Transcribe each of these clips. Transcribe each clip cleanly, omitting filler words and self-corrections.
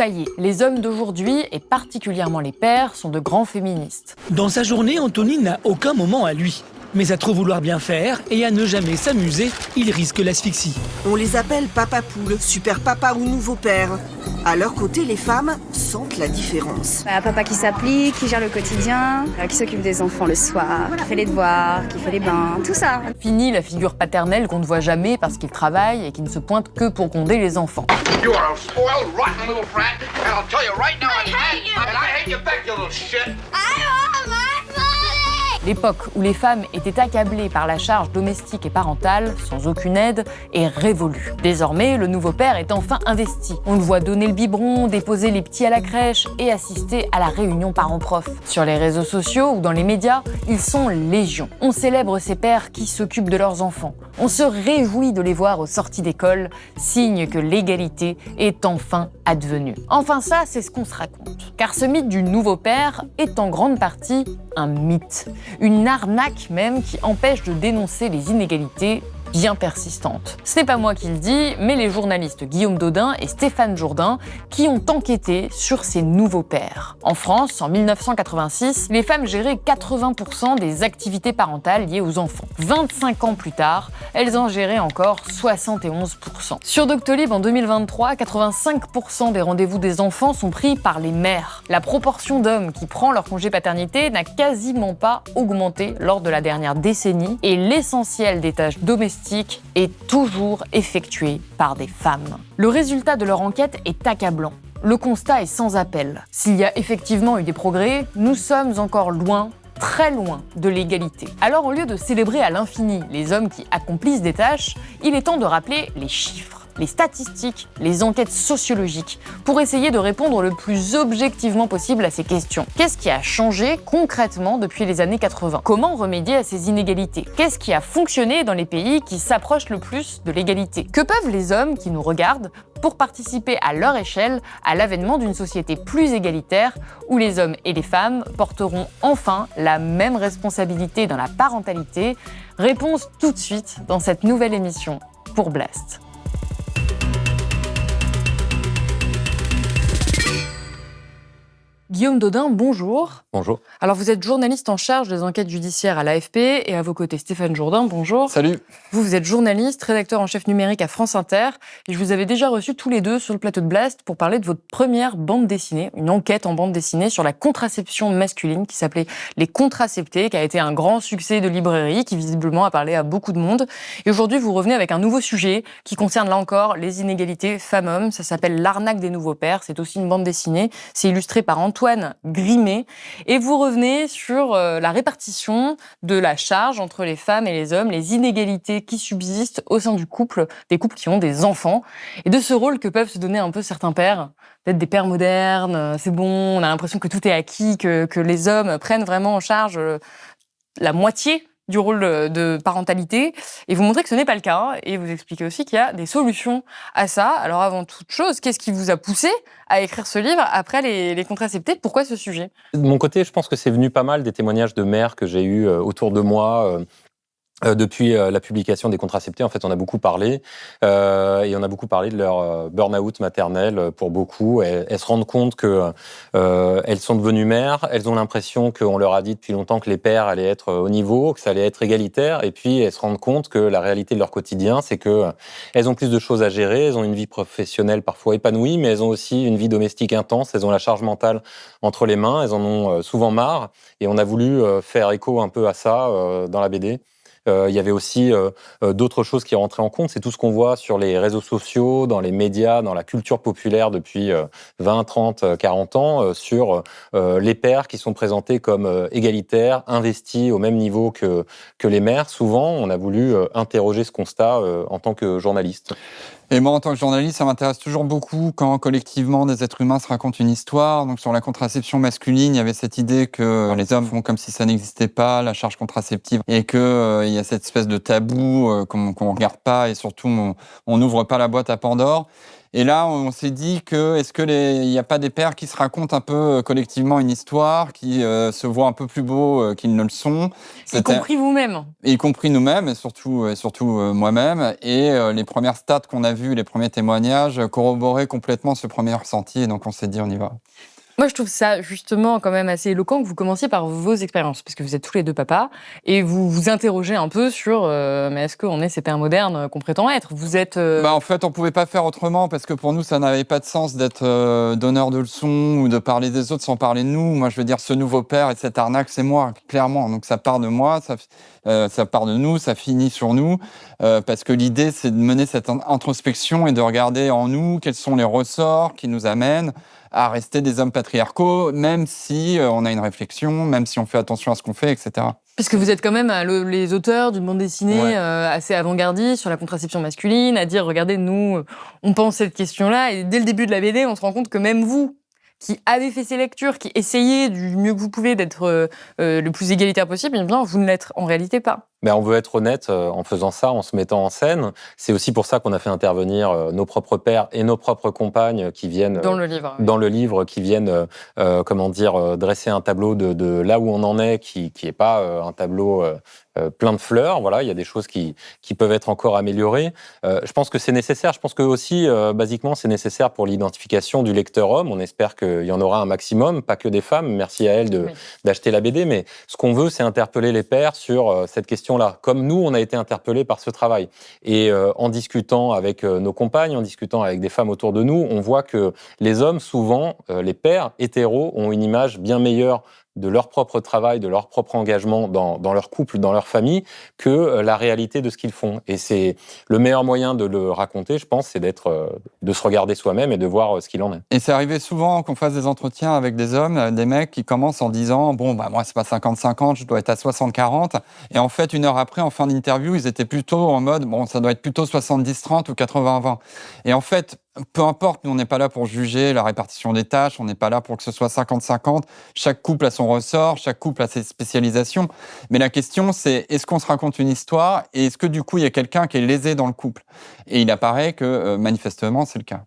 Ça y est, les hommes d'aujourd'hui, et particulièrement les pères, sont de grands féministes. Dans sa journée, Anthony n'a aucun moment à lui. Mais à trop vouloir bien faire et à ne jamais s'amuser, il risque l'asphyxie. On les appelle papa poule, super papa ou nouveau père. À leur côté, les femmes sentent la différence. Papa qui s'applique, qui gère le quotidien, qui s'occupe des enfants le soir, qui fait les devoirs, qui fait les bains, tout ça. Fini la figure paternelle qu'on ne voit jamais parce qu'il travaille et qui ne se pointe que pour gronder les enfants. You are a spoiled, rotten little brat, and I'll tell you right now, I hate you back, you little shit. L'époque où les femmes étaient accablées par la charge domestique et parentale, sans aucune aide, est révolue. Désormais, le nouveau père est enfin investi. On le voit donner le biberon, déposer les petits à la crèche et assister à la réunion parents-prof. Sur les réseaux sociaux ou dans les médias, ils sont légion. On célèbre ces pères qui s'occupent de leurs enfants. On se réjouit de les voir aux sorties d'école, signe que l'égalité est enfin advenue. Enfin ça, c'est ce qu'on se raconte. Car ce mythe du nouveau père est en grande partie un mythe. Une arnaque même qui empêche de dénoncer les inégalités bien persistantes. Ce n'est pas moi qui le dis, mais les journalistes Guillaume Dodin et Stéphane Jourdain qui ont enquêté sur ces nouveaux pères. En France, en 1986, les femmes géraient 80% des activités parentales liées aux enfants. 25 ans plus tard, elles en géraient encore 71%. Sur Doctolib en 2023, 85% des rendez-vous des enfants sont pris par les mères. La proportion d'hommes qui prend leur congé paternité n'a quasiment pas augmenté lors de la dernière décennie et l'essentiel des tâches domestiques est toujours effectué par des femmes. Le résultat de leur enquête est accablant. Le constat est sans appel. S'il y a effectivement eu des progrès, nous sommes encore loin, très loin de l'égalité. Alors au lieu de célébrer à l'infini les hommes qui accomplissent des tâches, il est temps de rappeler les chiffres, les statistiques, les enquêtes sociologiques, pour essayer de répondre le plus objectivement possible à ces questions. Qu'est-ce qui a changé concrètement depuis les années 80 ? Comment remédier à ces inégalités ? Qu'est-ce qui a fonctionné dans les pays qui s'approchent le plus de l'égalité ? Que peuvent les hommes qui nous regardent pour participer à leur échelle à l'avènement d'une société plus égalitaire où les hommes et les femmes porteront enfin la même responsabilité dans la parentalité ? Réponse tout de suite dans cette nouvelle émission pour Blast. Guillaume Dodin, bonjour. Bonjour. Alors vous êtes journaliste en charge des enquêtes judiciaires à l'AFP et à vos côtés Stéphane Jourdain, bonjour. Salut. Vous êtes journaliste, rédacteur en chef numérique à France Inter et je vous avais déjà reçu tous les deux sur le plateau de Blast pour parler de votre première bande dessinée, une enquête en bande dessinée sur la contraception masculine qui s'appelait Les Contraceptés, qui a été un grand succès de librairie, qui visiblement a parlé à beaucoup de monde. Et aujourd'hui vous revenez avec un nouveau sujet qui concerne là encore les inégalités femmes-hommes. Ça s'appelle L'arnaque des nouveaux pères, c'est aussi une bande dessinée, c'est illustré par Antoine Grimet. Et vous revenez sur la répartition de la charge entre les femmes et les hommes, les inégalités qui subsistent au sein du couple, des couples qui ont des enfants, et de ce rôle que peuvent se donner un peu certains pères, d'être des pères modernes, c'est bon, on a l'impression que tout est acquis, que les hommes prennent vraiment en charge la moitié du rôle de parentalité, et vous montrez que ce n'est pas le cas, et vous expliquez aussi qu'il y a des solutions à ça. Alors avant toute chose, qu'est-ce qui vous a poussé à écrire ce livre après les contraceptés ? Pourquoi ce sujet ? De mon côté, je pense que c'est venu pas mal des témoignages de mères que j'ai eus autour de moi depuis la publication des contraceptés. En fait, on a beaucoup parlé, et on a beaucoup parlé de leur burn-out maternel pour beaucoup. Elles se rendent compte que elles sont devenues mères, elles ont l'impression qu'on leur a dit depuis longtemps que les pères allaient être au niveau, que ça allait être égalitaire, et puis elles se rendent compte que la réalité de leur quotidien, c'est que elles ont plus de choses à gérer, elles ont une vie professionnelle parfois épanouie, mais elles ont aussi une vie domestique intense, elles ont la charge mentale entre les mains, elles en ont souvent marre, et on a voulu faire écho un peu à ça dans la BD. Il y avait aussi d'autres choses qui rentraient en compte. C'est tout ce qu'on voit sur les réseaux sociaux, dans les médias, dans la culture populaire depuis 20, 30, 40 ans, sur les pères qui sont présentés comme égalitaires, investis au même niveau que les mères. Souvent, on a voulu interroger ce constat en tant que journaliste. Et moi, en tant que journaliste, ça m'intéresse toujours beaucoup quand collectivement des êtres humains se racontent une histoire. Donc sur la contraception masculine, il y avait cette idée que les hommes font comme si ça n'existait pas, la charge contraceptive, et que il y a cette espèce de tabou qu'on regarde pas, et surtout on n'ouvre pas la boîte à Pandore. Et là, on s'est dit que est-ce que il n'y a pas des pères qui se racontent un peu collectivement une histoire, qui se voient un peu plus beaux qu'ils ne le sont, Y compris vous-même. Y compris nous-mêmes et surtout moi-même. Et les premières stats qu'on a vues, les premiers témoignages corroboraient complètement ce premier ressenti. Et donc on s'est dit on y va. Moi, je trouve ça justement quand même assez éloquent que vous commenciez par vos expériences, parce que vous êtes tous les deux papas, et vous vous interrogez un peu sur mais est-ce qu'on est ces pères modernes qu'on prétend être ? Vous êtes... En fait, on pouvait pas faire autrement, parce que pour nous, ça n'avait pas de sens d'être donneur de leçons ou de parler des autres sans parler de nous. Moi, je veux dire, ce nouveau père et cette arnaque, c'est moi, clairement. Donc ça part de moi, ça part de nous, ça finit sur nous, parce que l'idée, c'est de mener cette introspection et de regarder en nous quels sont les ressorts qui nous amènent à rester des hommes patriarcaux, même si on a une réflexion, même si on fait attention à ce qu'on fait, etc. Parce que vous êtes quand même les auteurs d'une bande dessinée Ouais. assez avant-gardiste sur la contraception masculine, à dire, regardez, nous, on pense cette question-là, et dès le début de la BD, on se rend compte que même vous, qui avez fait ces lectures, qui essayez du mieux que vous pouvez d'être le plus égalitaire possible, eh bien, vous ne l'êtes en réalité pas. Mais on veut être honnête en faisant ça, en se mettant en scène. C'est aussi pour ça qu'on a fait intervenir nos propres pères et nos propres compagnes qui viennent Dans le livre. dans le livre, qui viennent dresser un tableau de là où on en est, qui est pas un tableau plein de fleurs. Voilà, il y a des choses qui peuvent être encore améliorées. Je pense que c'est nécessaire. Je pense que aussi, basiquement, c'est nécessaire pour l'identification du lecteur homme. On espère qu'il y en aura un maximum, pas que des femmes. Merci à elles d'acheter la BD. Mais ce qu'on veut, c'est interpeller les pères sur cette question-là. Comme nous, on a été interpellés par ce travail. Et en discutant avec nos compagnes, en discutant avec des femmes autour de nous, on voit que les hommes, souvent, les pères hétéros, ont une image bien meilleure de leur propre travail, de leur propre engagement dans leur couple, dans leur famille, que la réalité de ce qu'ils font. Et c'est le meilleur moyen de le raconter, je pense, c'est de se regarder soi-même et de voir ce qu'il en est. Et c'est arrivé souvent qu'on fasse des entretiens avec des hommes, des mecs qui commencent en disant « Bon, moi, c'est pas 50-50, je dois être à 60-40 ». Et en fait, une heure après, en fin d'interview, ils étaient plutôt en mode « Bon, ça doit être plutôt 70-30 ou 80-20 ». Et en fait, peu importe, nous, on n'est pas là pour juger la répartition des tâches, on n'est pas là pour que ce soit 50-50. Chaque couple a son ressort, chaque couple a ses spécialisations. Mais la question, c'est est-ce qu'on se raconte une histoire et est-ce que du coup, il y a quelqu'un qui est lésé dans le couple ? Et il apparaît que manifestement, c'est le cas.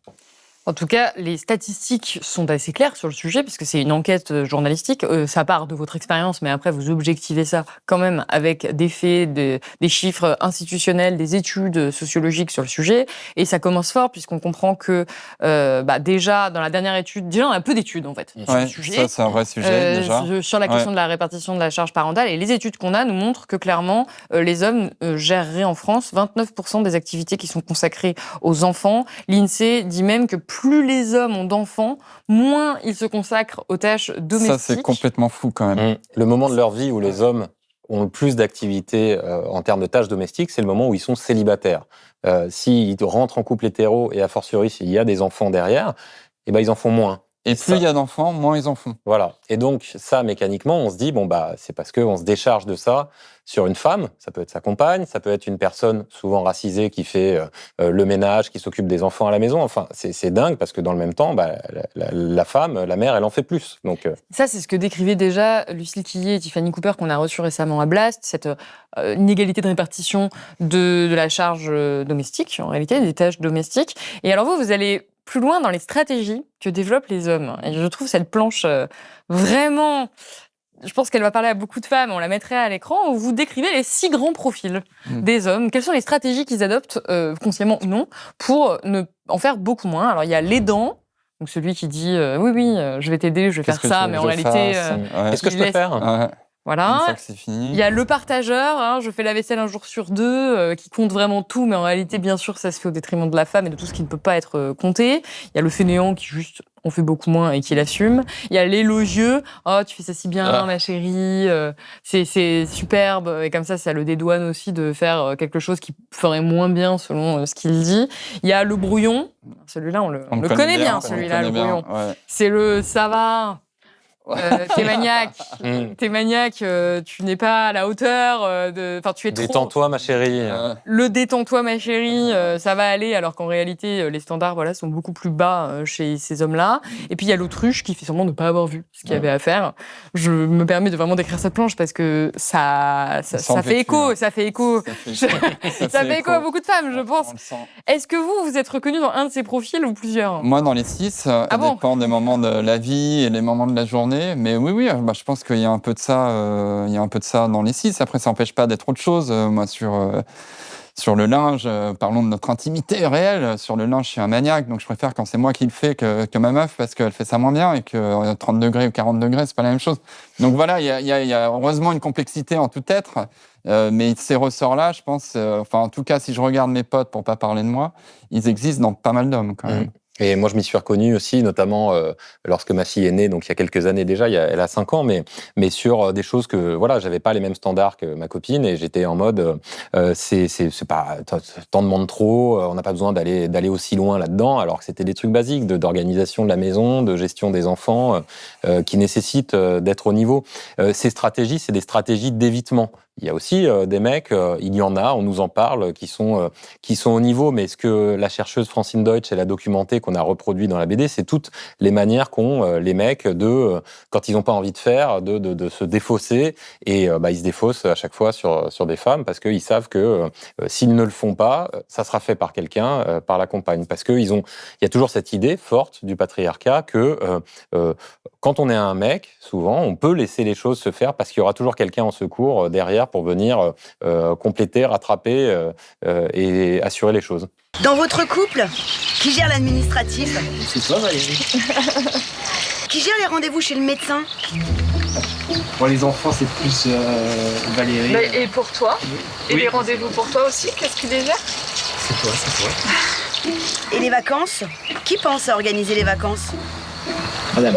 En tout cas, les statistiques sont assez claires sur le sujet, puisque c'est une enquête journalistique. Ça part de votre expérience, mais après, vous objectivez ça quand même avec des faits, des chiffres institutionnels, des études sociologiques sur le sujet. Et ça commence fort, puisqu'on comprend que déjà, dans la dernière étude, déjà, on a peu d'études, en fait, sur le sujet. Ça, c'est un vrai sujet, déjà. Sur la question de la répartition de la charge parentale. Et les études qu'on a nous montrent que, clairement, les hommes géreraient en France 29% des activités qui sont consacrées aux enfants. L'INSEE dit même que plus les hommes ont d'enfants, moins ils se consacrent aux tâches domestiques. Ça, c'est complètement fou quand même. Le moment de leur vie où les hommes ont le plus d'activités en termes de tâches domestiques, c'est le moment où ils sont célibataires. S'ils rentrent en couple hétéro et a fortiori s'il y a des enfants derrière, ils en font moins. Et plus il y a d'enfants, moins ils en font. Voilà. Et donc, ça, mécaniquement, on se dit, c'est parce qu'on se décharge de ça sur une femme. Ça peut être sa compagne, ça peut être une personne souvent racisée qui fait le ménage, qui s'occupe des enfants à la maison. Enfin, c'est dingue parce que dans le même temps, la femme, la mère, elle en fait plus. Donc, ça, c'est ce que décrivaient déjà Lucille Quillier et Tiffany Cooper qu'on a reçu récemment à Blast, cette inégalité de répartition de la charge domestique, en réalité, des tâches domestiques. Et alors vous allez plus loin dans les stratégies que développent les hommes. Et je trouve cette planche vraiment... Je pense qu'elle va parler à beaucoup de femmes, on la mettrait à l'écran, où vous décrivez les 6 grands profils des hommes. Quelles sont les stratégies qu'ils adoptent, consciemment ou non, pour en faire beaucoup moins ? Alors, il y a l'aidant, donc celui qui dit oui, je vais t'aider, je vais faire ça, mais en réalité... qu'est-ce que je peux faire ? Voilà. Une fois que c'est fini. Il y a le partageur, je fais la vaisselle un jour sur 2, qui compte vraiment tout, mais en réalité, bien sûr, ça se fait au détriment de la femme et de tout ce qui ne peut pas être compté. Il y a le fainéant qui juste on fait beaucoup moins et qui l'assume. Il y a l'élogieux, tu fais ça si bien, ma chérie, c'est superbe, et comme ça le dédouane aussi de faire quelque chose qui ferait moins bien selon ce qu'il dit. Il y a le brouillon, celui-là on le connaît bien, celui-là, le brouillon. Ouais. C'est le ça va. t'es maniaque, tu n'es pas à la hauteur enfin tu es trop. Détends-toi, ma chérie. Le détends-toi, ma chérie, ça va aller, alors qu'en réalité, les standards sont beaucoup plus bas chez ces hommes-là. Et puis il y a l'autruche qui fait semblant de ne pas avoir vu ce qu'il y avait à faire. Je me permets de vraiment décrire cette planche parce que ça fait écho, ça fait écho à beaucoup de femmes, je pense. Est-ce que vous êtes reconnu dans un de ces profils ou plusieurs ? Moi, dans les 6, ça dépend des moments de la vie et des moments de la journée. Mais oui, je pense qu'il y a un peu de ça, dans les 6. Après, ça n'empêche pas d'être autre chose. Moi, sur le linge, parlons de notre intimité réelle. Sur le linge, je suis un maniaque, donc je préfère quand c'est moi qui le fais que ma meuf, parce qu'elle fait ça moins bien et que 30 degrés ou 40 degrés, c'est pas la même chose. Donc voilà, il y a heureusement une complexité en tout être. Mais ces ressorts-là, je pense, en tout cas, si je regarde mes potes, pour pas parler de moi, ils existent dans pas mal d'hommes quand même. Et moi, je m'y suis reconnu aussi, notamment lorsque ma fille est née, donc il y a quelques années déjà, elle a 5 ans, mais sur des choses que, j'avais pas les mêmes standards que ma copine, et j'étais en mode, c'est pas, t'en demandes trop, on n'a pas besoin d'aller aussi loin là-dedans, alors que c'était des trucs basiques d'organisation de la maison, de gestion des enfants, qui nécessitent d'être au niveau. Ces stratégies, c'est des stratégies d'évitement. Il y a aussi des mecs, il y en a, on nous en parle, qui sont au niveau, mais ce que la chercheuse Francine Deutsch, elle a documenté, qu'on a reproduit dans la BD, c'est toutes les manières qu'ont les mecs quand ils n'ont pas envie de faire, de se défausser, et ils se défaussent à chaque fois sur des femmes, parce qu'ils savent que s'ils ne le font pas, ça sera fait par quelqu'un, par la compagne, parce qu'il y a toujours cette idée forte du patriarcat que quand on est un mec, souvent, on peut laisser les choses se faire, parce qu'il y aura toujours quelqu'un en secours derrière pour venir compléter, rattraper et assurer les choses. Dans votre couple, qui gère l'administratif ? C'est toi, Valérie. Qui gère les rendez-vous chez le médecin ? Pour les enfants, c'est plus Valérie. Et pour toi ? Et les rendez-vous pour toi aussi ? Qu'est-ce qui les gère ? C'est toi. Et les vacances ? Qui pense à organiser les vacances ? Madame.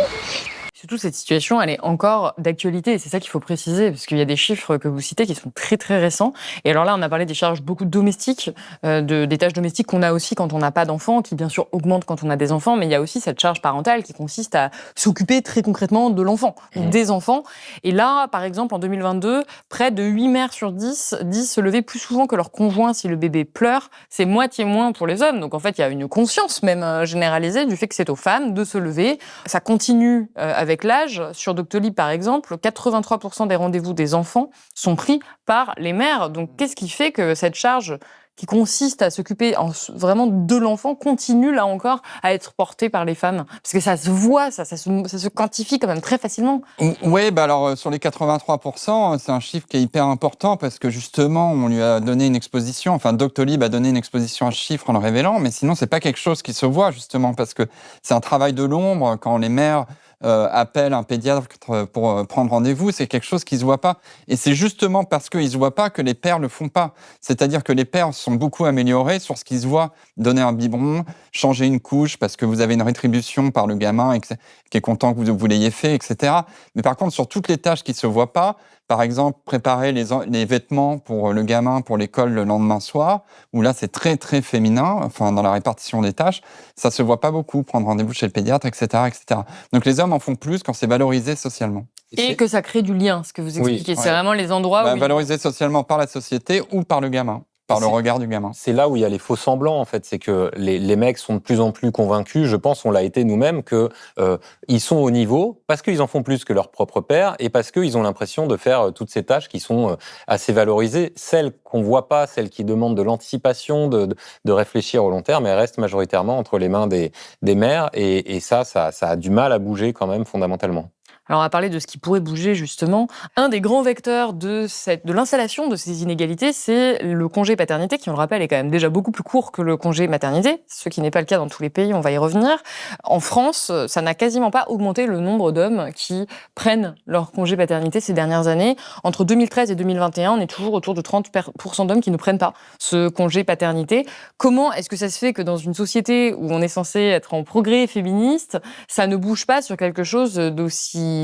Surtout, cette situation, elle est encore d'actualité, et c'est ça qu'il faut préciser, parce qu'il y a des chiffres que vous citez qui sont très très récents. Et alors là, on a parlé des charges beaucoup domestiques, des tâches domestiques qu'on a aussi quand on n'a pas d'enfants, qui bien sûr augmentent quand on a des enfants, mais il y a aussi cette charge parentale qui consiste à s'occuper très concrètement de l'enfant, des enfants. Et là, par exemple, en 2022, près de 8 mères sur 10 disent se lever plus souvent que leur conjoint si le bébé pleure. C'est moitié moins pour les hommes. Donc en fait, il y a une conscience même généralisée du fait que c'est aux femmes de se lever. Ça continue avec l'âge. Sur Doctolib, par exemple, 83% des rendez-vous des enfants sont pris par les mères. Donc, qu'est-ce qui fait que cette charge qui consiste à s'occuper vraiment de l'enfant continue, là encore, à être portée par les femmes ? Parce que ça se voit, ça se quantifie quand même très facilement. Oui, alors sur les 83%, c'est un chiffre qui est hyper important parce que justement, on lui a donné une exposition, Doctolib a donné une exposition à ce chiffre en le révélant, mais sinon, c'est pas quelque chose qui se voit justement parce que c'est un travail de l'ombre quand les mères appellent un pédiatre pour prendre rendez-vous, c'est quelque chose qui se voit pas. Et c'est justement parce qu'ils se voient pas que les pères le font pas. C'est-à-dire que les pères sont beaucoup améliorés sur ce qui se voit, donner un biberon, changer une couche parce que vous avez une rétribution par le gamin qui est content que vous l'ayez fait, etc. Mais par contre, sur toutes les tâches qui se voient pas, par exemple, préparer les vêtements pour le gamin pour l'école le lendemain soir, où là, c'est très, très féminin, dans la répartition des tâches, ça se voit pas beaucoup, prendre rendez-vous chez le pédiatre, etc., etc. Donc, les hommes en font plus quand c'est valorisé socialement. Et que ça crée du lien, ce que vous expliquez. Oui. C'est vraiment les endroits où... Valorisé socialement par la société ou par le gamin. Par le regard du gamin. C'est là où il y a les faux semblants, en fait. C'est que les mecs sont de plus en plus convaincus, je pense, on l'a été nous-mêmes, qu'ils sont au niveau parce qu'ils en font plus que leur propre père et parce qu'ils ont l'impression de faire toutes ces tâches qui sont assez valorisées. Celles qu'on voit pas, celles qui demandent de l'anticipation, de réfléchir au long terme, elles restent majoritairement entre les mains des mères et ça a du mal à bouger quand même fondamentalement. Alors, on va parler de ce qui pourrait bouger, justement. Un des grands vecteurs de l'installation de ces inégalités, c'est le congé paternité, qui, on le rappelle, est quand même déjà beaucoup plus court que le congé maternité, ce qui n'est pas le cas dans tous les pays, on va y revenir. En France, ça n'a quasiment pas augmenté le nombre d'hommes qui prennent leur congé paternité ces dernières années. Entre 2013 et 2021, on est toujours autour de 30% d'hommes qui ne prennent pas ce congé paternité. Comment est-ce que ça se fait que dans une société où on est censé être en progrès féministe, ça ne bouge pas sur quelque chose d'aussi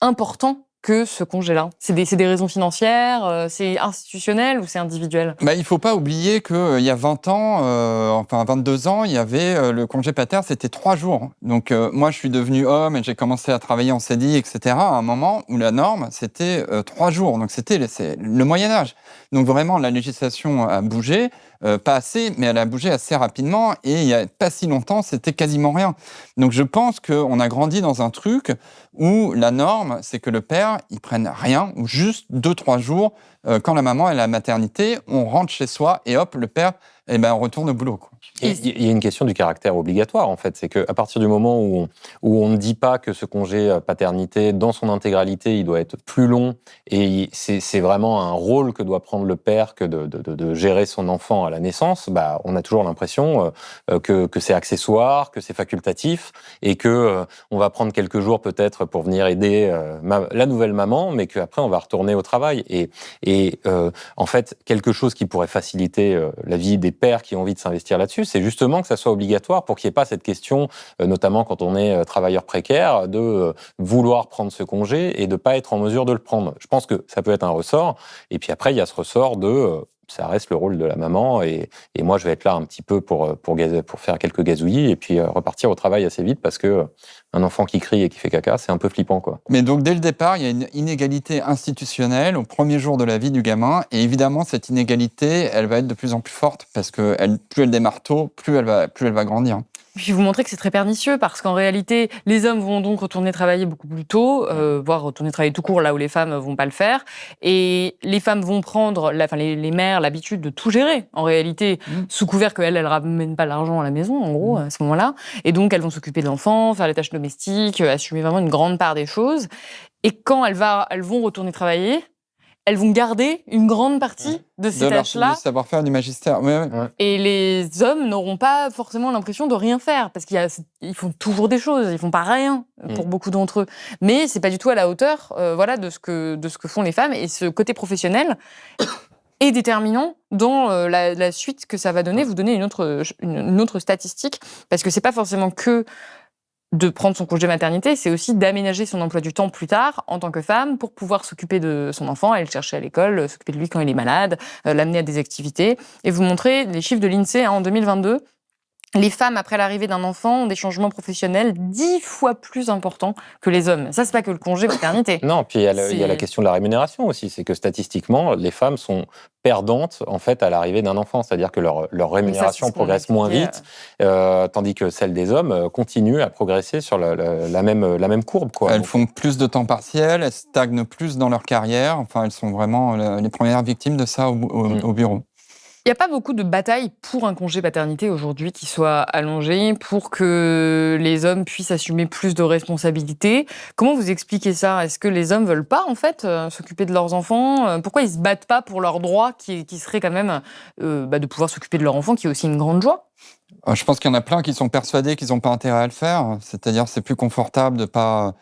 important que ce congé-là? C'est des raisons financières, c'est institutionnel ou c'est individuel? Il faut pas oublier qu'il y a 20 ans, 22 ans, il y avait le congé pater, c'était 3 jours. Donc moi, je suis devenu homme et j'ai commencé à travailler en CDI, etc. à un moment où la norme, c'était 3 jours. Donc c'est le Moyen-Âge. Donc vraiment, la législation a bougé. Pas assez, mais elle a bougé assez rapidement et il n'y a pas si longtemps, c'était quasiment rien. Donc je pense qu'on a grandi dans un truc où la norme, c'est que le père, il prenne rien, ou juste 2-3 jours, quand la maman est à la maternité, on rentre chez soi et hop, le père, on retourne au boulot, quoi. Il y a une question du caractère obligatoire, en fait. C'est qu'à partir du moment où on ne dit pas que ce congé paternité, dans son intégralité, il doit être plus long, et c'est vraiment un rôle que doit prendre le père que de gérer son enfant à la naissance, on a toujours l'impression que c'est accessoire, que c'est facultatif, et que on va prendre quelques jours peut-être pour venir aider la nouvelle maman, mais qu'après on va retourner au travail. Et en fait, quelque chose qui pourrait faciliter la vie des pères qui ont envie de s'investir là-dessus, c'est justement que ça soit obligatoire pour qu'il n'y ait pas cette question, notamment quand on est travailleur précaire, de vouloir prendre ce congé et de ne pas être en mesure de le prendre. Je pense que ça peut être un ressort. Et puis après, il y a ce ressort de... ça reste le rôle de la maman et moi, je vais être là un petit peu pour faire quelques gazouillis et puis repartir au travail assez vite parce que un enfant qui crie et qui fait caca, c'est un peu flippant, quoi. Mais donc, dès le départ, il y a une inégalité institutionnelle au premier jour de la vie du gamin. Et évidemment, cette inégalité, elle va être de plus en plus forte parce que plus elle démarre tôt, plus elle va grandir. Puis vous montrez que c'est très pernicieux parce qu'en réalité, les hommes vont donc retourner travailler beaucoup plus tôt, voire retourner travailler tout court là où les femmes vont pas le faire. Et les femmes vont prendre, les mères, l'habitude de tout gérer. En réalité, sous couvert qu'elles ramènent pas l'argent à la maison, en gros, à ce moment-là. Et donc, elles vont s'occuper de l'enfant, faire les tâches domestiques, assumer vraiment une grande part des choses. Et quand elles vont retourner travailler, elles vont garder une grande partie de ces tâches-là. Du savoir-faire du magistère. Ouais. Et les hommes n'auront pas forcément l'impression de rien faire, parce qu'ils font toujours des choses, ils font pas rien pour beaucoup d'entre eux. Mais c'est pas du tout à la hauteur, de ce que font les femmes. Et ce côté professionnel est déterminant dans la suite que ça va donner. Vous donnez une autre statistique, parce que c'est pas forcément que de prendre son congé maternité, c'est aussi d'aménager son emploi du temps plus tard en tant que femme pour pouvoir s'occuper de son enfant, aller le chercher à l'école, s'occuper de lui quand il est malade, l'amener à des activités. Et vous montrez les chiffres de l'INSEE en 2022. Les femmes, après l'arrivée d'un enfant, ont des changements professionnels 10 fois plus importants que les hommes. Ça, c'est pas que le congé maternité. Non, puis il y a la question de la rémunération aussi. C'est que statistiquement, les femmes sont perdantes en fait à l'arrivée d'un enfant, c'est-à-dire que leur rémunération progresse moins vite, tandis que celle des hommes continue à progresser sur la même courbe, quoi. Elles font plus de temps partiel, elles stagnent plus dans leur carrière. Enfin, elles sont vraiment les premières victimes de ça au bureau. Il n'y a pas beaucoup de batailles pour un congé paternité aujourd'hui qui soit allongé, pour que les hommes puissent assumer plus de responsabilités. Comment vous expliquez ça? Est-ce que les hommes ne veulent pas, en fait, s'occuper de leurs enfants? Pourquoi ils ne se battent pas pour leur droit, qui serait quand même de pouvoir s'occuper de leur enfant, qui est aussi une grande joie? Je pense qu'il y en a plein qui sont persuadés qu'ils n'ont pas intérêt à le faire. C'est-à-dire c'est plus confortable de pas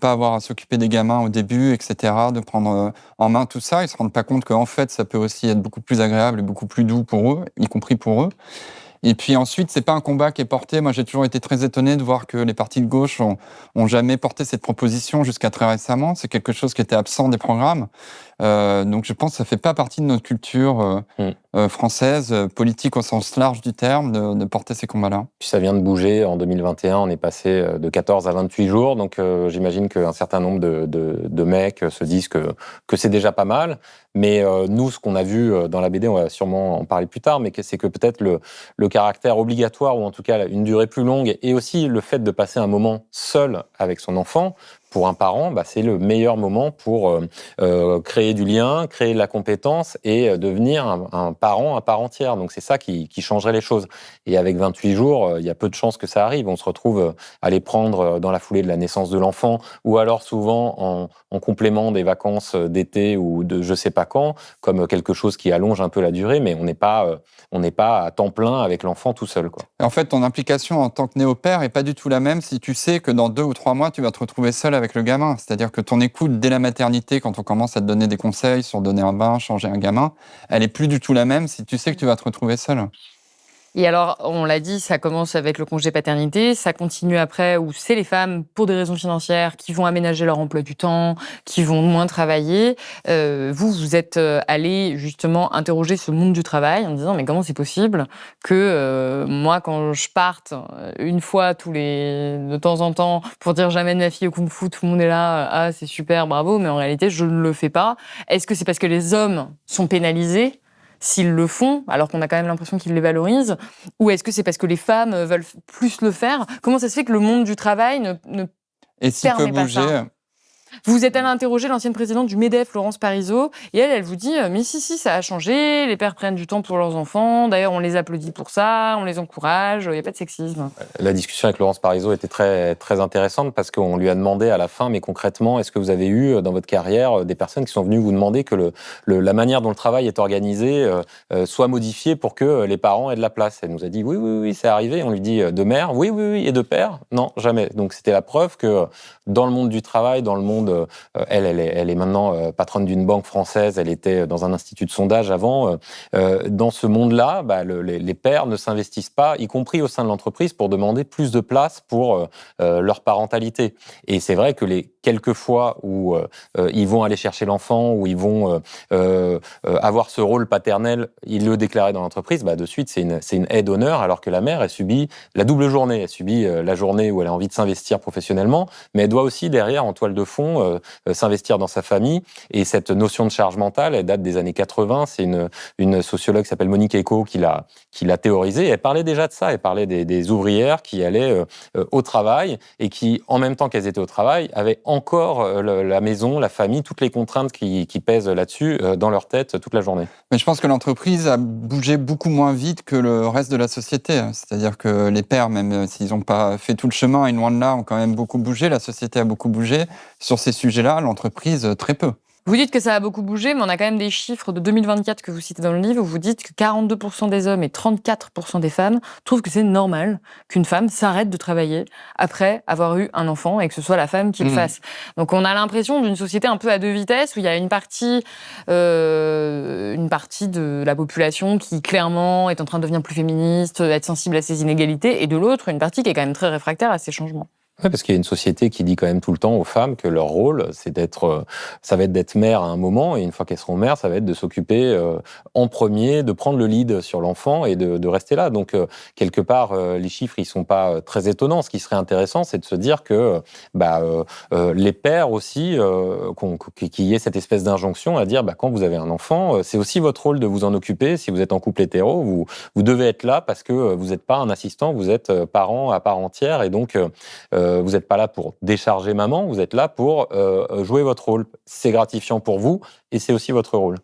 avoir à s'occuper des gamins au début, etc., de prendre en main tout ça. Ils ne se rendent pas compte qu'en fait, ça peut aussi être beaucoup plus agréable et beaucoup plus doux pour eux, y compris pour eux. Et puis ensuite, c'est pas un combat qui est porté. Moi, j'ai toujours été très étonné de voir que les partis de gauche ont jamais porté cette proposition jusqu'à très récemment. C'est quelque chose qui était absent des programmes. Donc, je pense que ça fait pas partie de notre culture française, politique au sens large du terme, de porter ces combats-là. Puis ça vient de bouger. En 2021, on est passé de 14 à 28 jours. Donc, j'imagine qu'un certain nombre de mecs se disent que c'est déjà pas mal. Mais nous, ce qu'on a vu dans la BD, on va sûrement en parler plus tard, mais c'est que peut-être le caractère obligatoire, ou en tout cas une durée plus longue, et aussi le fait de passer un moment seul avec son enfant, pour un parent, c'est le meilleur moment pour créer du lien, créer de la compétence et devenir un parent à part entière. Donc c'est ça qui changerait les choses. Et avec 28 jours, il y a peu de chances que ça arrive. On se retrouve à les prendre dans la foulée de la naissance de l'enfant, ou alors souvent en complément des vacances d'été ou de je sais pas quand, comme quelque chose qui allonge un peu la durée, mais on n'est pas à temps plein avec l'enfant tout seul, quoi. En fait, ton implication en tant que néo-père est pas du tout la même si tu sais que dans 2 ou 3 mois, tu vas te retrouver seul avec le gamin. C'est-à-dire que ton écoute dès la maternité, quand on commence à te donner des conseils sur donner un bain, changer un gamin, elle est plus du tout la même si tu sais que tu vas te retrouver seul. Et alors, on l'a dit, ça commence avec le congé paternité, ça continue après où c'est les femmes, pour des raisons financières, qui vont aménager leur emploi du temps, qui vont moins travailler. Vous êtes allé justement interroger ce monde du travail en disant mais comment c'est possible que moi, quand je parte une fois de temps en temps pour dire j'amène ma fille au kung-fu, tout le monde est là, ah c'est super, bravo, mais en réalité je ne le fais pas. Est-ce que c'est parce que les hommes sont pénalisés s'ils le font, alors qu'on a quand même l'impression qu'ils les valorisent, ou est-ce que c'est parce que les femmes veulent plus le faire? Comment ça se fait que le monde du travail ne Et s'il permet peut pas bouger, ça? Vous êtes allé interroger l'ancienne présidente du MEDEF, Laurence Parisot, et elle vous dit « Mais si, ça a changé, les pères prennent du temps pour leurs enfants, d'ailleurs on les applaudit pour ça, on les encourage, il n'y a pas de sexisme. » La discussion avec Laurence Parisot était très, très intéressante parce qu'on lui a demandé à la fin, mais concrètement, est-ce que vous avez eu dans votre carrière des personnes qui sont venues vous demander que la manière dont le travail est organisé soit modifiée pour que les parents aient de la place? Elle nous a dit oui, c'est arrivé. On lui dit de mère, oui, et de père, non, jamais. Donc c'était la preuve que dans le monde du travail, dans le monde elle est maintenant patronne d'une banque française, elle était dans un institut de sondage avant. Dans ce monde-là, les pères ne s'investissent pas, y compris au sein de l'entreprise, pour demander plus de place pour leur parentalité. Et c'est vrai que les quelques fois où ils vont aller chercher l'enfant, où ils vont avoir ce rôle paternel, ils le déclaraient dans l'entreprise, de suite c'est une aide d'honneur, alors que la mère, elle subit la double journée. Elle subit la journée où elle a envie de s'investir professionnellement, mais elle doit aussi derrière, en toile de fond, s'investir dans sa famille. Et cette notion de charge mentale, elle date des années 80. C'est une sociologue qui s'appelle Monique Eco qui l'a théorisée. Elle parlait déjà de ça. Elle parlait des ouvrières qui allaient au travail et qui, en même temps qu'elles étaient au travail, avaient encore la maison, la famille, toutes les contraintes qui pèsent là-dessus dans leur tête toute la journée. Mais je pense que l'entreprise a bougé beaucoup moins vite que le reste de la société. C'est-à-dire que les pères, même s'ils n'ont pas fait tout le chemin, et loin de là, ont quand même beaucoup bougé. La société a beaucoup bougé. Sur ces sujets-là, l'entreprise, très peu. Vous dites que ça a beaucoup bougé, mais on a quand même des chiffres de 2024 que vous citez dans le livre où vous dites que 42% des hommes et 34% des femmes trouvent que c'est normal qu'une femme s'arrête de travailler après avoir eu un enfant et que ce soit la femme qui le fasse. Donc on a l'impression d'une société un peu à deux vitesses où il y a une partie de la population qui clairement est en train de devenir plus féministe, être sensible à ces inégalités, et de l'autre, une partie qui est quand même très réfractaire à ces changements. Oui, parce qu'il y a une société qui dit quand même tout le temps aux femmes que leur rôle, ça va être d'être mère à un moment, et une fois qu'elles seront mères, ça va être de s'occuper en premier, de prendre le lead sur l'enfant et de rester là. Donc, quelque part, les chiffres, ils sont pas très étonnants. Ce qui serait intéressant, c'est de se dire que les pères aussi, qu'il y ait cette espèce d'injonction à dire, quand vous avez un enfant, c'est aussi votre rôle de vous en occuper. Si vous êtes en couple hétéro, vous devez être là parce que vous n'êtes pas un assistant, vous êtes parent à part entière, et donc vous n'êtes pas là pour décharger maman, vous êtes là pour jouer votre rôle. C'est gratifiant pour vous et c'est aussi votre rôle.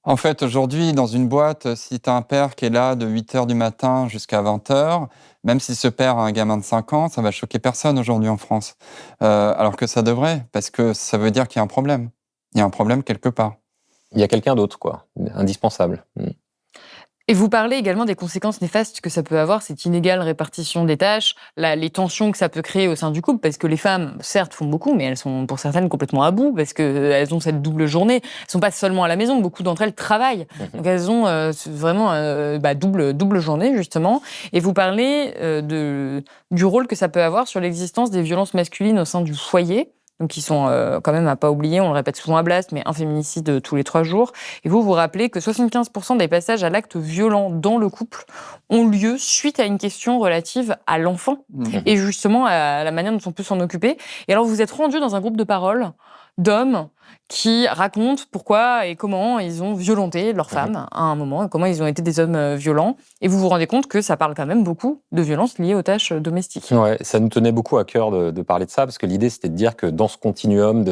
En fait, aujourd'hui, dans une boîte, si tu as un père qui est là de 8h du matin jusqu'à 20h, même si ce père a un gamin de 5 ans, ça va choquer personne aujourd'hui en France. Alors que ça devrait, parce que ça veut dire qu'il y a un problème. Il y a un problème quelque part. Il y a quelqu'un d'autre, indispensable. Et vous parlez également des conséquences néfastes que ça peut avoir, cette inégale répartition des tâches, les tensions que ça peut créer au sein du couple, parce que les femmes, certes, font beaucoup, mais elles sont pour certaines complètement à bout, parce qu'elles ont cette double journée. Elles ne sont pas seulement à la maison, beaucoup d'entre elles travaillent. Donc elles ont vraiment double journée, justement. Et vous parlez du rôle que ça peut avoir sur l'existence des violences masculines au sein du foyer, donc qui sont quand même à pas oublier, on le répète souvent à Blast, mais un féminicide tous les 3 jours. Et vous rappelez que 75% des passages à l'acte violent dans le couple ont lieu suite à une question relative à l'enfant et justement à la manière dont on peut s'en occuper. Et alors vous êtes rendu dans un groupe de parole d'hommes qui racontent pourquoi et comment ils ont violenté leur femme à un moment, et comment ils ont été des hommes violents. Et vous vous rendez compte que ça parle quand même beaucoup de violences liées aux tâches domestiques. Ouais, ça nous tenait beaucoup à cœur de parler de ça, parce que l'idée, c'était de dire que dans ce continuum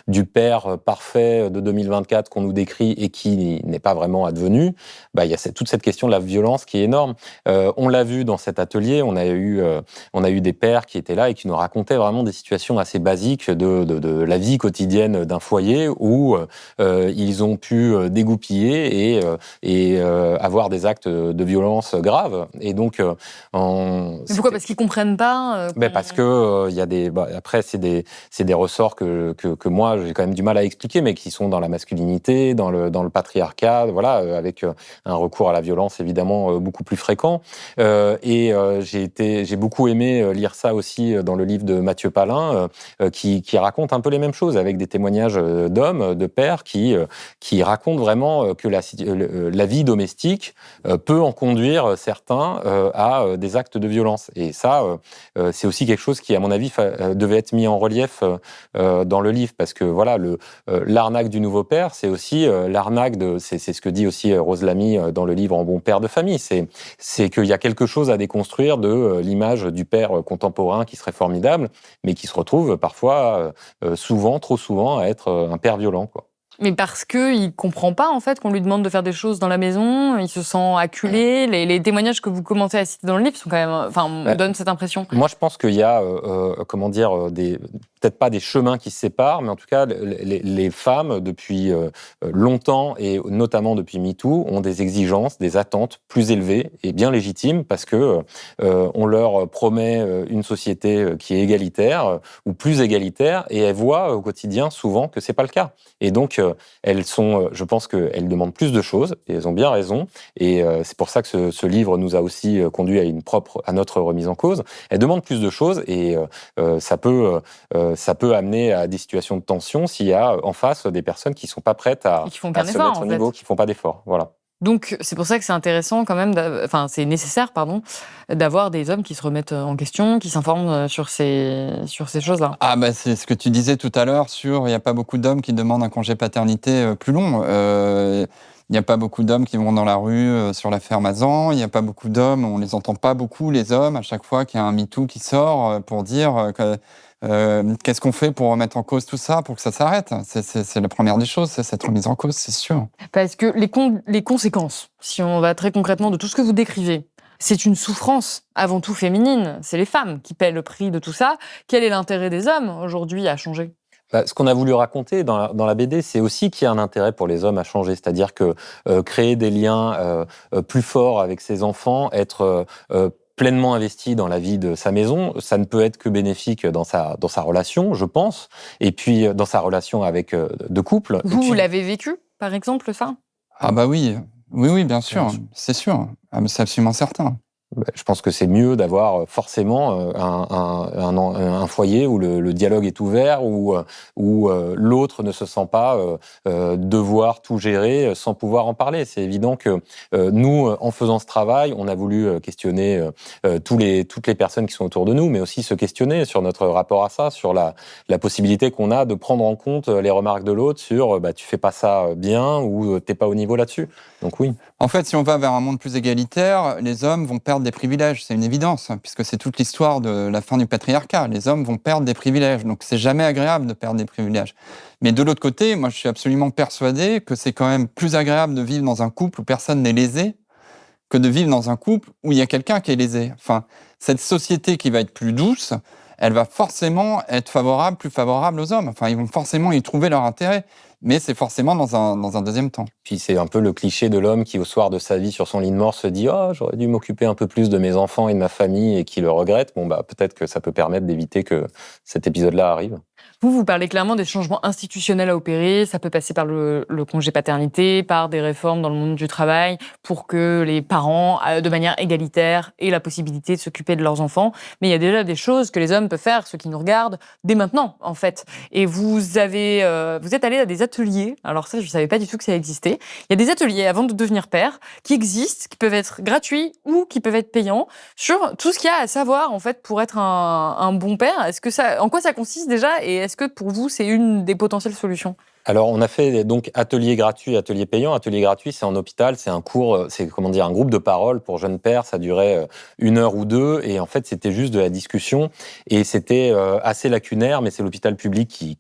du père parfait de 2024 qu'on nous décrit et qui n'est pas vraiment advenu, il y a toute cette question de la violence qui est énorme. On l'a vu dans cet atelier, on a eu des pères qui étaient là et qui nous racontaient vraiment des situations assez basiques de la vie quotidienne d'un foyer où ils ont pu dégoupiller et avoir des actes de violence graves. Et donc, mais pourquoi ? Parce qu'ils comprennent pas parce que il y a après c'est c'est des ressorts que moi j'ai quand même du mal à expliquer, mais qui sont dans la masculinité, dans le patriarcat, voilà, avec un recours à la violence évidemment beaucoup plus fréquent. J'ai beaucoup aimé lire ça aussi dans le livre de Mathieu Palin, qui raconte un peu les mêmes choses, avec des témoignages d'hommes, de pères, qui racontent vraiment que la vie domestique peut en conduire certains à des actes de violence. Et ça, c'est aussi quelque chose qui, à mon avis, devait être mis en relief dans le livre, parce que voilà, l'arnaque du nouveau père, c'est aussi l'arnaque c'est ce que dit aussi Rose Lamy dans le livre En bon père de famille. C'est qu'il y a quelque chose à déconstruire de l'image du père contemporain qui serait formidable, mais qui se retrouve parfois, souvent, trop souvent, à être un père violent, quoi. Mais parce qu'il comprend pas, en fait, qu'on lui demande de faire des choses dans la maison, il se sent acculé. Les témoignages que vous commentez à citer dans le livre sont quand même, donnent cette impression. Moi, je pense qu'il y a, peut-être pas des chemins qui se séparent, mais en tout cas, les femmes, depuis longtemps, et notamment depuis MeToo, ont des exigences, des attentes plus élevées et bien légitimes, parce que on leur promet une société qui est égalitaire, ou plus égalitaire, et elles voient au quotidien souvent que c'est pas le cas. Et donc, je pense qu'elles demandent plus de choses, et elles ont bien raison, et c'est pour ça que ce livre nous a aussi conduit à notre remise en cause. Elles demandent plus de choses, et ça peut amener à des situations de tension s'il y a en face des personnes qui sont pas prêtes à se mettre au niveau, qui font pas d'efforts. Voilà. Donc, c'est pour ça que c'est intéressant quand même, c'est nécessaire, d'avoir des hommes qui se remettent en question, qui s'informent sur ces choses-là. Ah bah c'est ce que tu disais tout à l'heure il n'y a pas beaucoup d'hommes qui demandent un congé paternité plus long. Il n'y a pas beaucoup d'hommes qui vont dans la rue sur l'affaire Mazan. Il n'y a pas beaucoup d'hommes, on les entend pas beaucoup, les hommes, à chaque fois qu'il y a un MeToo qui sort pour dire que qu'est-ce qu'on fait pour remettre en cause tout ça, pour que ça s'arrête? C'est la première des choses, c'est cette remise en cause, c'est sûr. Parce que les conséquences, si on va très concrètement de tout ce que vous décrivez, c'est une souffrance avant tout féminine. C'est les femmes qui paient le prix de tout ça. Quel est l'intérêt des hommes aujourd'hui à changer ? Ce qu'on a voulu raconter dans la BD, c'est aussi qu'il y a un intérêt pour les hommes à changer. C'est-à-dire que créer des liens plus forts avec ses enfants, être pleinement investi dans la vie de sa maison, ça ne peut être que bénéfique dans sa relation, je pense, et puis dans sa relation avec deux couples. Vous l'avez vécu, par exemple, ça ? Ah bah oui, bien sûr, c'est sûr, c'est absolument certain. Je pense que c'est mieux d'avoir forcément un foyer où le dialogue est ouvert, où l'autre ne se sent pas devoir tout gérer sans pouvoir en parler. C'est évident que nous, en faisant ce travail, on a voulu questionner toutes les personnes qui sont autour de nous, mais aussi se questionner sur notre rapport à ça, sur la possibilité qu'on a de prendre en compte les remarques de l'autre sur tu fais pas ça bien ou t'es pas au niveau là-dessus. Donc oui. En fait, si on va vers un monde plus égalitaire, les hommes vont perdre des privilèges, c'est une évidence, puisque c'est toute l'histoire de la fin du patriarcat. Les hommes vont perdre des privilèges, donc c'est jamais agréable de perdre des privilèges. Mais de l'autre côté, moi je suis absolument persuadé que c'est quand même plus agréable de vivre dans un couple où personne n'est lésé que de vivre dans un couple où il y a quelqu'un qui est lésé. Enfin, cette société qui va être plus douce, elle va forcément être plus favorable aux hommes. Enfin, ils vont forcément y trouver leur intérêt. Mais c'est forcément dans un deuxième temps. Puis c'est un peu le cliché de l'homme qui, au soir de sa vie, sur son lit de mort, se dit « Oh, j'aurais dû m'occuper un peu plus de mes enfants et de ma famille » et qui le regrette. Bon, peut-être que ça peut permettre d'éviter que cet épisode-là arrive. Vous parlez clairement des changements institutionnels à opérer. Ça peut passer par le congé paternité, par des réformes dans le monde du travail, pour que les parents, de manière égalitaire, aient la possibilité de s'occuper de leurs enfants. Mais il y a déjà des choses que les hommes peuvent faire, ceux qui nous regardent, dès maintenant, en fait. Et vous êtes allé à des ateliers. Alors ça, je ne savais pas du tout que ça existait. Il y a des ateliers avant de devenir père qui existent, qui peuvent être gratuits ou qui peuvent être payants, sur tout ce qu'il y a à savoir, en fait, pour être un bon père. En quoi ça consiste déjà ? Et est-ce que pour vous, c'est une des potentielles solutions ? Alors, on a fait donc atelier gratuit, atelier payant. Atelier gratuit, c'est en hôpital, c'est un cours, un groupe de parole pour jeunes pères. Ça durait 1 heure ou 2, et en fait, c'était juste de la discussion. Et c'était assez lacunaire, mais c'est l'hôpital public qui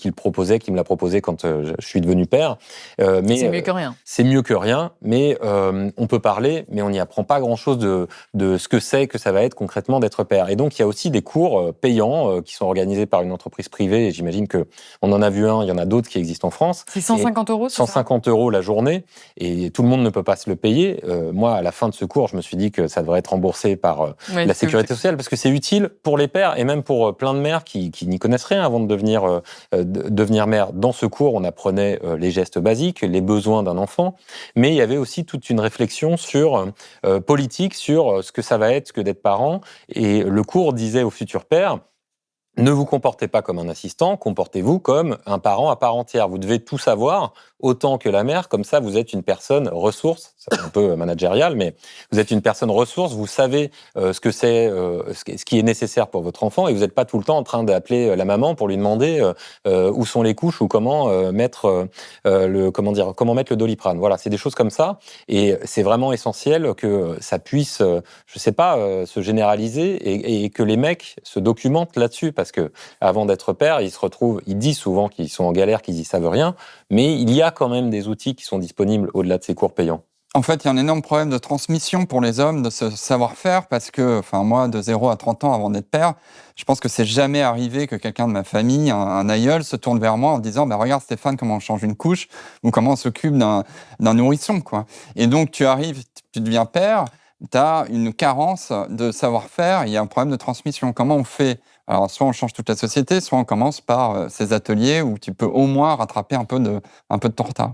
me l'a proposé quand je suis devenu père. Mais c'est mieux que rien. C'est mieux que rien, mais on peut parler, mais on n'y apprend pas grand-chose de ce que c'est que ça va être concrètement d'être père. Et donc, il y a aussi des cours payants qui sont organisés par une entreprise privée. Et j'imagine que on en a vu un, il y en a d'autres qui existent en France. France. C'est 150 €, c'est ça ? 150 € la journée, et tout le monde ne peut pas se le payer. Moi, à la fin de ce cours, je me suis dit que ça devrait être remboursé par la sécurité sociale, parce que c'est utile pour les pères, et même pour plein de mères qui n'y connaissent rien avant de devenir mère. Dans ce cours, on apprenait les gestes basiques, les besoins d'un enfant, mais il y avait aussi toute une réflexion politique sur ce que ça va être que d'être parent, et le cours disait aux futurs pères: ne vous comportez pas comme un assistant, comportez-vous comme un parent à part entière. Vous devez tout savoir, autant que la mère, comme ça vous êtes une personne ressource, c'est un peu managérial, mais vous êtes une personne ressource, vous savez ce que c'est, ce qui est nécessaire pour votre enfant, et vous n'êtes pas tout le temps en train d'appeler la maman pour lui demander où sont les couches ou comment mettre le Doliprane. Voilà, c'est des choses comme ça, et c'est vraiment essentiel que ça puisse, se généraliser, et que les mecs se documentent là-dessus, parce que avant d'être père, ils disent souvent qu'ils sont en galère, qu'ils y savent rien, mais il y a quand même des outils qui sont disponibles au-delà de ces cours payants. En fait, il y a un énorme problème de transmission pour les hommes, de ce savoir-faire, parce que, moi, de 0 à 30 ans avant d'être père, je pense que c'est jamais arrivé que quelqu'un de ma famille, un aïeul, se tourne vers moi en disant: regarde Stéphane, comment on change une couche, ou comment on s'occupe d'un nourrisson, quoi. Et donc, tu arrives, tu deviens père, tu as une carence de savoir-faire, il y a un problème de transmission. Comment on fait ? Alors, soit on change toute la société, soit on commence par ces ateliers où tu peux au moins rattraper un peu de ton retard.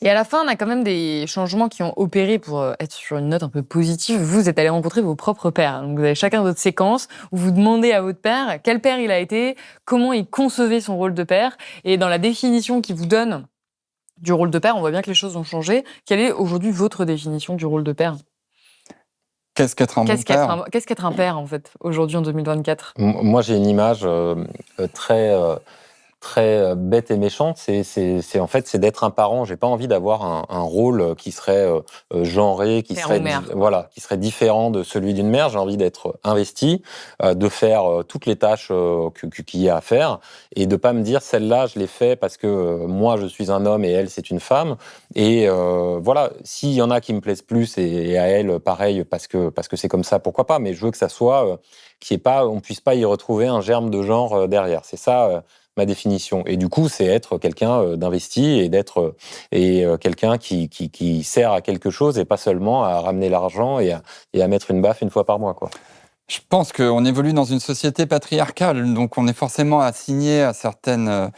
Et à la fin, on a quand même des changements qui ont opéré pour être sur une note un peu positive. Vous êtes allés rencontrer vos propres pères. Donc vous avez chacun votre séquence où vous demandez à votre père quel père il a été, comment il concevait son rôle de père. Et dans la définition qu'il vous donne du rôle de père, on voit bien que les choses ont changé. Quelle est aujourd'hui votre définition du rôle de père ? Qu'est-ce qu'être un bon père ? Qu'est-ce qu'être un père, en fait, aujourd'hui, en 2024 ? Moi, j'ai une image très bête et méchante, c'est en fait, c'est d'être un parent. J'ai pas envie d'avoir un rôle qui serait genré, qui serait différent de celui d'une mère. J'ai envie d'être investi, de faire toutes les tâches qu'il y a à faire, et de pas me dire celle-là je l'ai fait parce que moi je suis un homme et elle c'est une femme. Et voilà, s'il y en a qui me plaisent plus, et à elle pareil parce que c'est comme ça, pourquoi pas. Mais je veux que ça soit on puisse pas y retrouver un germe de genre derrière. C'est ça. Ma définition. Et du coup, c'est être quelqu'un d'investi et d'être quelqu'un qui sert à quelque chose, et pas seulement à ramener l'argent et à mettre une baffe une fois par mois, quoi. Je pense qu'on évolue dans une société patriarcale, donc on est forcément assigné à certaines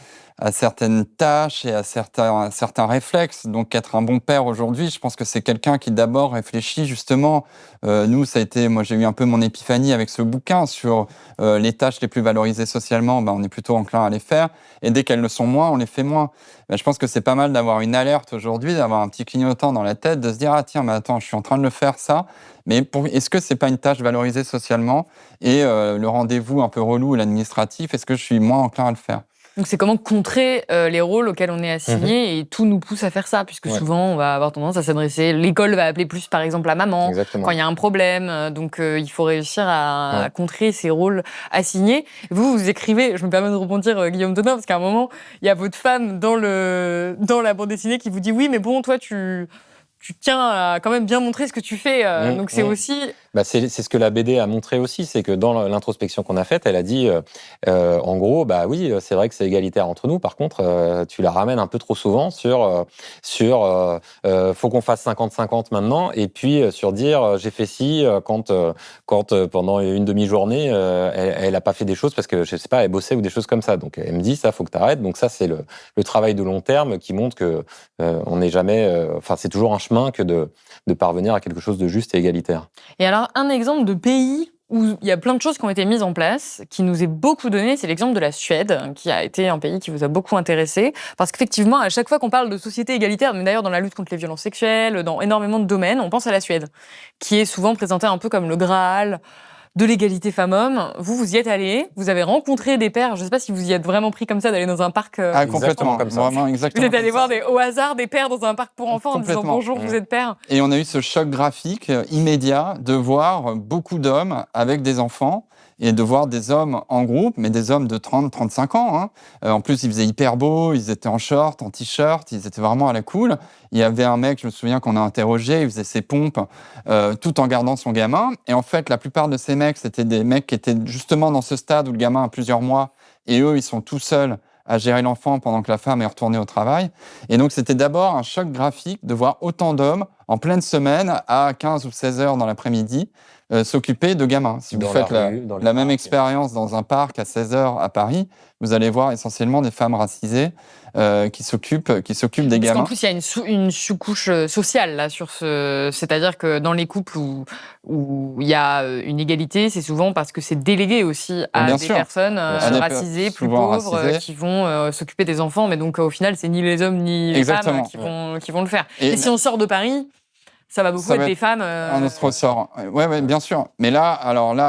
tâches et à certains réflexes. Donc être un bon père aujourd'hui, je pense que c'est quelqu'un qui d'abord réfléchit justement. Moi j'ai eu un peu mon épiphanie avec ce bouquin sur les tâches les plus valorisées socialement. On est plutôt enclin à les faire, et dès qu'elles le sont moins, on les fait moins. Je pense que c'est pas mal d'avoir une alerte aujourd'hui, d'avoir un petit clignotant dans la tête, de se dire: ah tiens, mais attends, je suis en train de le faire ça. Mais est-ce que c'est pas une tâche valorisée socialement ? Et le rendez-vous un peu relou, l'administratif, est-ce que je suis moins enclin à le faire ? Donc c'est comment contrer les rôles auxquels on est assigné, et tout nous pousse à faire ça, puisque souvent on va avoir tendance à s'adresser, l'école va appeler plus par exemple la maman. Exactement. Quand il y a un problème, donc il faut réussir à contrer ces rôles assignés. Vous écrivez, je me permets de rebondir Guillaume Tonnin, parce qu'à un moment il y a votre femme dans la bande dessinée qui vous dit: oui mais bon, toi tu tiens à quand même bien montrer ce que tu fais, donc c'est aussi... C'est ce que la BD a montré aussi, c'est que dans l'introspection qu'on a faite, elle a dit, en gros, oui, c'est vrai que c'est égalitaire entre nous, par contre, tu la ramènes un peu trop souvent sur faut qu'on fasse 50-50 maintenant, et puis sur dire, j'ai fait ci, quand pendant une demi-journée, elle a pas fait des choses parce que, je sais pas, elle bossait ou des choses comme ça. Donc elle me dit, ça, faut que t'arrêtes. Donc ça, c'est le travail de long terme qui montre que on n'est jamais... c'est toujours un chemin que de parvenir à quelque chose de juste et égalitaire. Et alors, un exemple de pays où il y a plein de choses qui ont été mises en place, qui nous est beaucoup donné, c'est l'exemple de la Suède, qui a été un pays qui vous a beaucoup intéressé, parce qu'effectivement, à chaque fois qu'on parle de société égalitaire, mais d'ailleurs dans la lutte contre les violences sexuelles, dans énormément de domaines, on pense à la Suède, qui est souvent présentée un peu comme le Graal de l'égalité femmes-hommes. Vous y êtes allé, vous avez rencontré des pères, je ne sais pas si vous y êtes vraiment pris comme ça, d'aller dans un parc... Complètement, comme ça. Vraiment, exactement. Vous êtes allé voir au hasard des pères dans un parc pour enfants en disant bonjour, vous êtes père. Et on a eu ce choc graphique immédiat de voir beaucoup d'hommes avec des enfants, et de voir des hommes en groupe, mais des hommes de 30-35 ans. En plus, ils faisaient hyper beau, ils étaient en short, en t-shirt, ils étaient vraiment à la cool. Il y avait un mec, je me souviens, qu'on a interrogé, il faisait ses pompes tout en gardant son gamin. Et en fait, la plupart de ces mecs, c'était des mecs qui étaient justement dans ce stade où le gamin a plusieurs mois, et eux, ils sont tout seuls à gérer l'enfant pendant que la femme est retournée au travail. Et donc, c'était d'abord un choc graphique de voir autant d'hommes en pleine semaine, à 15 ou 16 heures dans l'après-midi, s'occuper de gamins. Si vous faites la même expérience dans un parc à 16 heures à Paris, vous allez voir essentiellement des femmes racisées qui s'occupent des gamins. Parce qu'en plus, il y a une sous-couche sociale là sur ce. C'est-à-dire que dans les couples où il y a une égalité, c'est souvent parce que c'est délégué aussi à des personnes racisées, plus pauvres, qui vont s'occuper des enfants. Mais donc, au final, c'est ni les hommes ni les femmes qui vont le faire. Et si on sort de Paris, ça va beaucoup être des femmes. Un autre ressort. Oui, bien sûr. Mais là,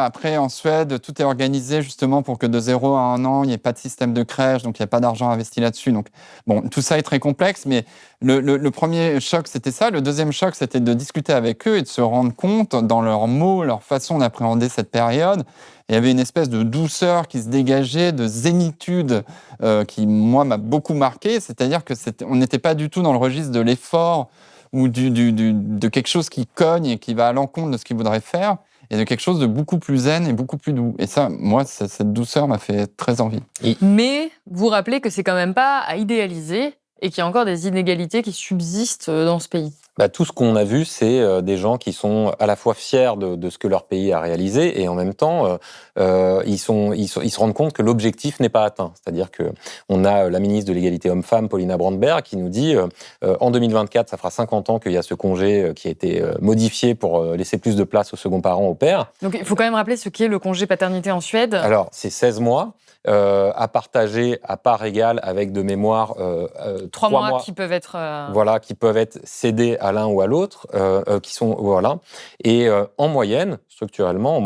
après, en Suède, tout est organisé justement pour que de 0 à 1 an, il n'y ait pas de système de crèche, donc il n'y a pas d'argent investi là-dessus. Donc, bon, tout ça est très complexe, mais le premier choc, c'était ça. Le deuxième choc, c'était de discuter avec eux et de se rendre compte, dans leurs mots, leur façon d'appréhender cette période, il y avait une espèce de douceur qui se dégageait, de zénitude qui, moi, m'a beaucoup marqué. C'est-à-dire qu'on n'était pas du tout dans le registre de l'effort ou de quelque chose qui cogne et qui va à l'encontre de ce qu'il voudrait faire, et de quelque chose de beaucoup plus zen et beaucoup plus doux. Et ça, moi, cette douceur m'a fait très envie. Mais vous rappelez que c'est quand même pas à idéaliser et qu'il y a encore des inégalités qui subsistent dans ce pays. Tout ce qu'on a vu, c'est des gens qui sont à la fois fiers de ce que leur pays a réalisé et en même temps, ils se rendent compte que l'objectif n'est pas atteint. C'est-à-dire qu'on a la ministre de l'égalité homme-femme, Paulina Brandberg, qui nous dit en 2024, ça fera 50 ans qu'il y a ce congé qui a été modifié pour laisser plus de place au second parent, au père. Donc il faut quand même rappeler ce qu'est le congé paternité en Suède. Alors, c'est 16 mois. À partager à part égale avec de mémoire 3 mois qui peuvent être qui peuvent être cédés à l'un ou à l'autre, qui sont et en moyenne, structurellement,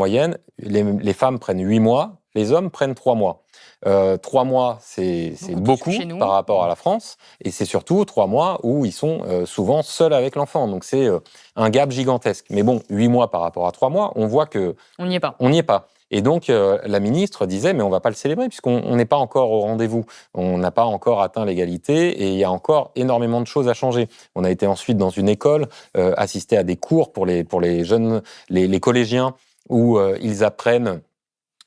les femmes prennent 8 mois, les hommes prennent 3 mois. 3 mois, c'est beaucoup par rapport à la France, et c'est surtout 3 mois où ils sont souvent seuls avec l'enfant. Donc c'est un gap gigantesque. Mais bon, 8 mois par rapport à 3 mois, on voit que on n'y est pas. On n'y est pas. Et donc, la ministre disait, mais on ne va pas le célébrer puisqu'on n'est pas encore au rendez-vous. On n'a pas encore atteint l'égalité et il y a encore énormément de choses à changer. On a été ensuite dans une école, assister à des cours pour les jeunes, les collégiens, où ils apprennent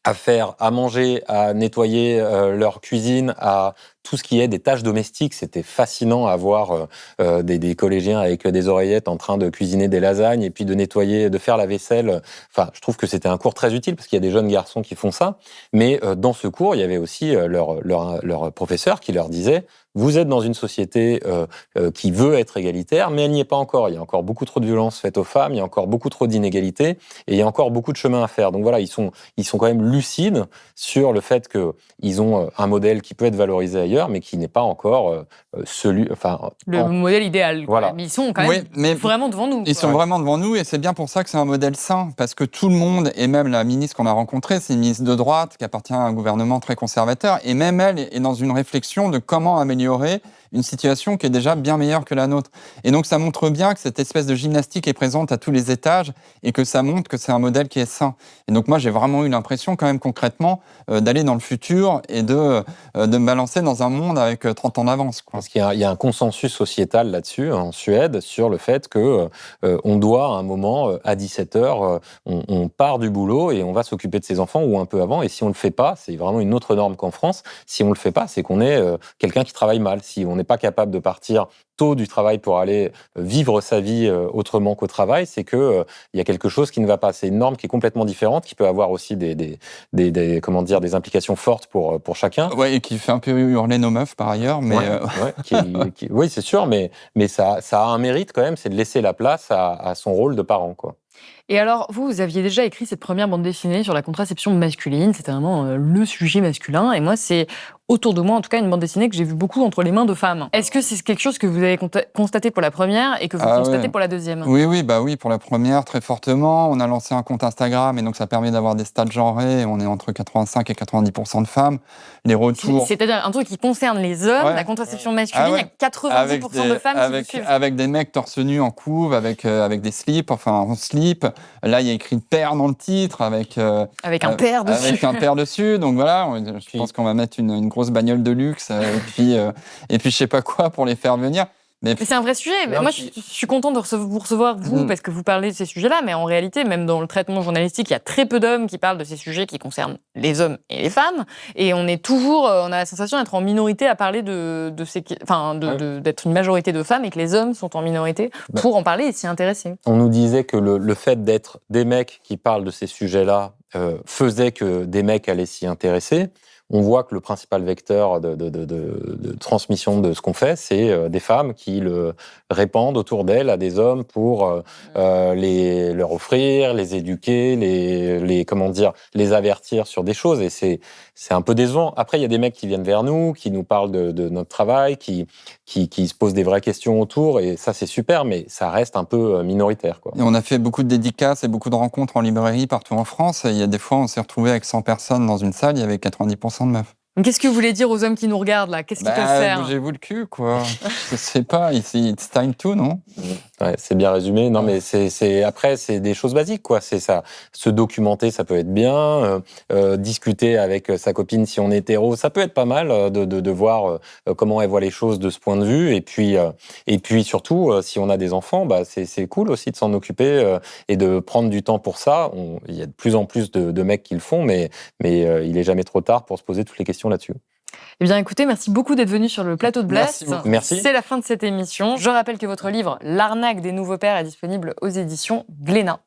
à faire, à manger, à nettoyer leur cuisine, à tout ce qui est des tâches domestiques. C'était fascinant à voir des collégiens avec des oreillettes en train de cuisiner des lasagnes et puis de nettoyer, de faire la vaisselle. Enfin, je trouve que c'était un cours très utile parce qu'il y a des jeunes garçons qui font ça. Mais dans ce cours, il y avait aussi leur professeur qui leur disait « Vous êtes dans une société qui veut être égalitaire, mais elle n'y est pas encore. Il y a encore beaucoup trop de violences faites aux femmes, il y a encore beaucoup trop d'inégalités et il y a encore beaucoup de chemin à faire. » Donc voilà, ils sont quand même lucides sur le fait qu'ils ont un modèle qui peut être valorisé ailleurs, mais qui n'est pas encore le modèle idéal. Voilà. Mais ils sont quand même vraiment devant nous. Ils sont vraiment devant nous, et c'est bien pour ça que c'est un modèle sain, parce que tout le monde, et même la ministre qu'on a rencontrée, c'est une ministre de droite qui appartient à un gouvernement très conservateur, et même elle est dans une réflexion de comment améliorer une situation qui est déjà bien meilleure que la nôtre. Et donc ça montre bien que cette espèce de gymnastique est présente à tous les étages et que ça montre que c'est un modèle qui est sain. Et donc moi j'ai vraiment eu l'impression quand même concrètement d'aller dans le futur et de me balancer dans un monde avec 30 ans d'avance. Parce qu'il y a un consensus sociétal là-dessus en Suède sur le fait que on doit à un moment à 17h on part du boulot et on va s'occuper de ses enfants ou un peu avant, et si on le fait pas, c'est vraiment une autre norme qu'en France. Si on le fait pas, c'est qu'on est quelqu'un qui travaille mal. Si on n'est pas capable de partir tôt du travail pour aller vivre sa vie autrement qu'au travail, c'est que il y a quelque chose qui ne va pas. C'est une norme qui est complètement différente, qui peut avoir aussi des implications fortes pour chacun. Ouais, et qui fait un peu hurler nos meufs par ailleurs, mais oui, c'est sûr, mais ça a un mérite quand même, c'est de laisser la place à son rôle de parent, quoi. Et alors, vous aviez déjà écrit cette première bande dessinée sur la contraception masculine, c'était vraiment le sujet masculin, et moi, c'est autour de moi, en tout cas, une bande dessinée que j'ai vue beaucoup entre les mains de femmes. Est-ce que c'est quelque chose que vous avez constaté pour la première et que vous constatez pour la deuxième ? Oui, pour la première, très fortement. On a lancé un compte Instagram, et donc ça permet d'avoir des stats genrés. On est entre 85 et 90% de femmes. Les retours... C'est-à-dire un truc qui concerne les hommes, la contraception masculine, il y a 90% de femmes qui suivent. Avec des mecs torse nu en couve, avec des slips, en slip. Là, il y a écrit « père » dans le titre, avec un père dessus. Avec un père dessus. Donc voilà, je pense qu'on va mettre une grosse bagnole de luxe, et puis je sais pas quoi pour les faire venir. Mais c'est un vrai sujet. Non, Moi, je suis contente de vous recevoir, vous, parce que vous parlez de ces sujets-là, mais en réalité, même dans le traitement journalistique, il y a très peu d'hommes qui parlent de ces sujets qui concernent les hommes et les femmes, et on a la sensation d'être en minorité à parler d'être une majorité de femmes et que les hommes sont en minorité pour en parler et s'y intéresser. On nous disait que le fait d'être des mecs qui parlent de ces sujets-là faisait que des mecs allaient s'y intéresser. On voit que le principal vecteur de transmission de ce qu'on fait, c'est des femmes qui le répandent autour d'elles à des hommes pour leur offrir, les éduquer, les avertir sur des choses. Et c'est un peu décevant. Après, il y a des mecs qui viennent vers nous, qui nous parlent de notre travail, qui se posent des vraies questions autour. Et ça, c'est super, mais ça reste un peu minoritaire, quoi. Et on a fait beaucoup de dédicaces et beaucoup de rencontres en librairie partout en France. Et il y a des fois, on s'est retrouvé avec 100 personnes dans une salle, il y avait 90% de meufs. Qu'est-ce que vous voulez dire aux hommes qui nous regardent, là? Qu'est-ce qu'ils peuvent faire? Bougez-vous le cul, quoi. Je sais pas, it's time to, non? Ouais, c'est bien résumé. Non, mais après, c'est des choses basiques, quoi. C'est ça. Se documenter, ça peut être bien. Discuter avec sa copine si on est hétéro, ça peut être pas mal de voir comment elle voit les choses de ce point de vue. Et puis surtout, si on a des enfants, c'est cool aussi de s'en occuper et de prendre du temps pour ça. Il y a de plus en plus de mecs qui le font, mais il est jamais trop tard pour se poser toutes les questions là-dessus. Eh bien, écoutez, merci beaucoup d'être venu sur le plateau de Blast. Merci. C'est la fin de cette émission. Je rappelle que votre livre, L'arnaque des nouveaux pères, est disponible aux éditions Glénat.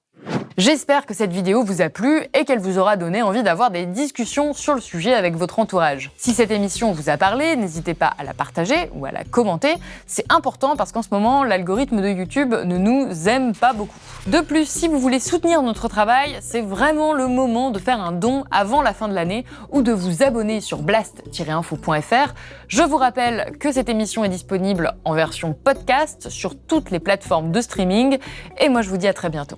J'espère que cette vidéo vous a plu et qu'elle vous aura donné envie d'avoir des discussions sur le sujet avec votre entourage. Si cette émission vous a parlé, n'hésitez pas à la partager ou à la commenter. C'est important parce qu'en ce moment, l'algorithme de YouTube ne nous aime pas beaucoup. De plus, si vous voulez soutenir notre travail, c'est vraiment le moment de faire un don avant la fin de l'année ou de vous abonner sur blast-info.fr. Je vous rappelle que cette émission est disponible en version podcast sur toutes les plateformes de streaming et moi je vous dis à très bientôt.